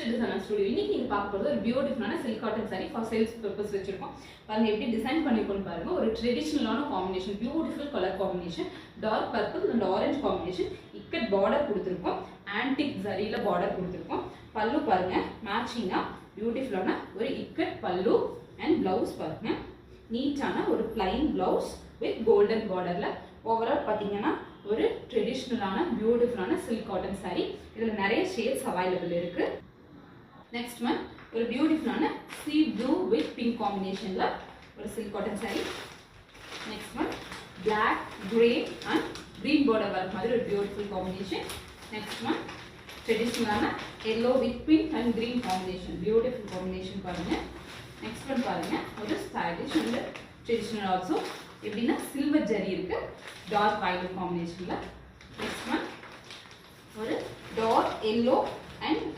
Designer studio. இன்னைக்கு நீங்க பார்க்க போறது ஒரு பியூட்டிஃபுல்லான silk cotton saree for sales purpose வச்சிருக்கோம். பாருங்க எப்படி டிசைன் பண்ணிருக்கோம்னு பாருங்க. ஒரு ட்ரெடிஷனலான combination, beautiful colour combination, dark purple and orange combination, ikat border கொடுத்துருக்கோம், ஆன்டிக் ஜரியில பார்டர் கொடுத்துருக்கோம். பல்லு பாருங்க மேட்சிங்கா பியூட்டிஃபுல்லான ஒரு இக்கட் பல்லு அண்ட் பிளவுஸ் பாருங்க நீட்டான ஒரு பிளைன் பிளவுஸ் வித் கோல்டன் பார்டர்ல. ஓவரால் பாத்தீங்கன்னா ஒரு ட்ரெடிஷனலான பியூட்டிஃபுல்லான சில்க் காட்டன் saree. இதுல நிறைய ஷேட்ஸ் அவைலபிள் இருக்கு. நெக்ஸ்ட் ஒன் ஒரு பியூட்டிஃபுல்லான sea blue with pink காம்பினேஷன்ல ஒரு silk cotton saree. Next one black, grey and green border வர மாதிரி ஒரு பியூட்டிஃபுல் காம்பினேஷன். நெக்ஸ்ட் ஒன் ட்ரெடிஷனலான yellow with pink and green combination, beautiful combination பாருங்க. நெக்ஸ்ட் ஒன் பாருங்க ஒரு ஸ்டைலிஷ் அண்ட் ட்ரெடிஷனல் ஆல்சோ. எப்படின்னா சில்வர் ஜரி இருக்கு டார்க் வயலட் காம்பினேஷன்ல. நெக்ஸ்ட் ஒன் ஒரு டார்க் எல்லோ அண்ட்